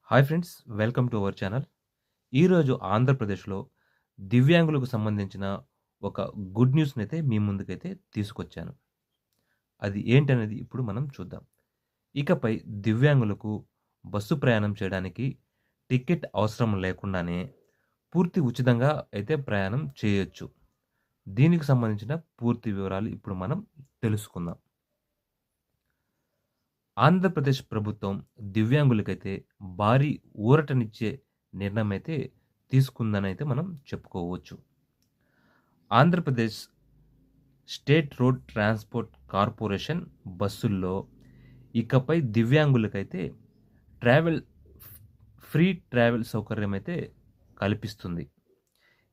Hi friends, welcome to our channel. ఈరోజు ఆంధ్రప్రదేశ్‌లో దివ్యాంగులకు సంబంధించిన ఒక గుడ్ న్యూస్‌నైతే మీ ముందుకైతే తీసుకొచ్చాను. అది ఏంటనేది ఇప్పుడు మనం చూద్దాం. ఇకపై దివ్యాంగులకు బస్సు ప్రయాణం చేయడానికి టికెట్ అవసరం లేకుండానే పూర్తి ఉచితంగా అయితే ప్రయాణం చేయొచ్చు. దీనికి సంబంధించిన పూర్తి వివరాలు ఇప్పుడు మనం తెలుసుకుందాం. ఆంధ్రప్రదేశ్ ప్రభుత్వం దివ్యాంగులకైతే భారీ ఊరటనిచ్చే నిర్ణయం అయితే తీసుకుందనైతే మనం చెప్పుకోవచ్చు. Andhra Pradesh state road transport corporation బస్సుల్లో ఇకపై దివ్యాంగులకైతే ట్రావెల్ ఫ్రీ ట్రావెల్ సౌకర్యం అయితే కల్పిస్తుంది.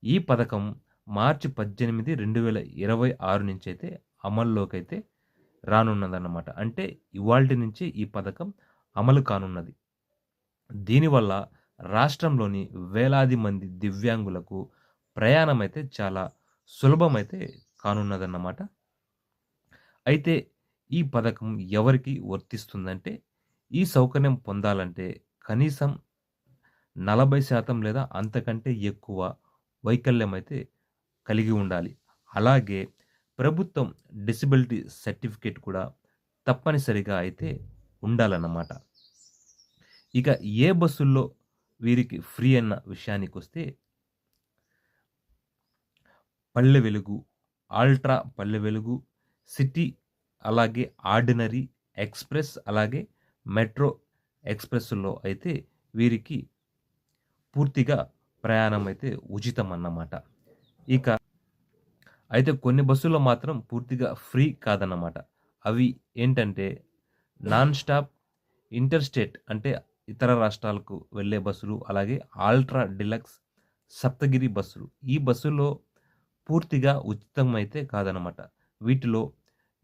ఈ పథకం మార్చి 18, 2026 నుంచైతే అమల్లోకైతే రానున్నదన్నమాట. అంటే ఇవాల్టి నుంచి ఈ పథకం అమలు కానున్నది. దీనివల్ల రాష్ట్రంలోని వేలాది మంది దివ్యాంగులకు ప్రయాణం అయితే చాలా సులభమైతే కానున్నదన్నమాట. అయితే ఈ పథకం ఎవరికి వర్తిస్తుందంటే, ఈ సౌకర్యం పొందాలంటే కనీసం 40% లేదా అంతకంటే ఎక్కువ వైకల్యం అయితే కలిగి ఉండాలి. అలాగే ప్రభుత్వం డిసెబిలిటీ సర్టిఫికేట్ కూడా తప్పనిసరిగా అయితే ఉండాలన్నమాట. ఇక ఏ బస్సుల్లో వీరికి ఫ్రీ అన్న విషయానికొస్తే పల్లె వెలుగు, అల్ట్రా పల్లె వెలుగు, సిటీ, అలాగే ఆర్డినరీ, ఎక్స్‌ప్రెస్, అలాగే మెట్రో ఎక్స్‌ప్రెస్‌ల్లో అయితే వీరికి పూర్తిగా ప్రయాణం అయితే ఉచితమన్నమాట. ఇక అయితే కొన్ని బస్సుల్లో మాత్రం పూర్తిగా ఫ్రీ కాదన్నమాట. అవి ఏంటంటే నాన్ స్టాప్, ఇంటర్ స్టేట్ అంటే ఇతర రాష్ట్రాలకు వెళ్ళే బస్సులు, అలాగే అల్ట్రా డీలక్స్, సప్తగిరి బస్సులు. ఈ బస్సుల్లో పూర్తిగా ఉచితమైతే కాదనమాట. వీటిలో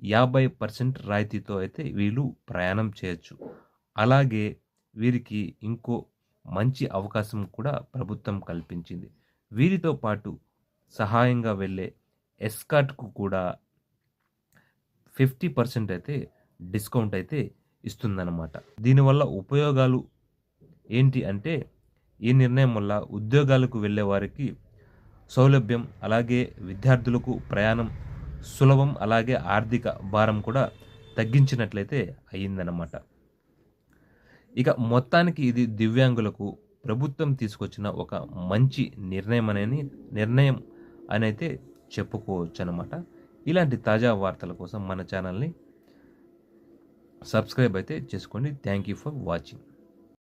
50% రాయితీతో అయితే వీళ్ళు ప్రయాణం చేయొచ్చు. అలాగే వీరికి ఇంకో మంచి అవకాశం కూడా ప్రభుత్వం కల్పించింది. వీరితో పాటు సహాయంగా వెళ్ళే ఎస్కార్ట్‌కు కూడా 50% అయితే డిస్కౌంట్ అయితే ఇస్తుందన్నమాట. దీనివల్ల ఉపయోగాలు ఏంటి అంటే, ఈ నిర్ణయం వల్ల ఉద్యోగాలకు వెళ్ళే వారికి సౌలభ్యం, అలాగే విద్యార్థులకు ప్రయాణం సులభం, అలాగే ఆర్థిక భారం కూడా తగ్గించినట్లయితే అయిందనమాట. ఇక మొత్తానికి ఇది దివ్యాంగులకు ప్రభుత్వం తీసుకొచ్చిన ఒక మంచి నిర్ణయం అనైతే చెప్పుకోవచ్చనమాట. ఇలాంటి తాజా వార్తల కోసం మన ఛానల్‌ని సబ్స్క్రైబ్ అయితే చేసుకోండి. Thank you for watching.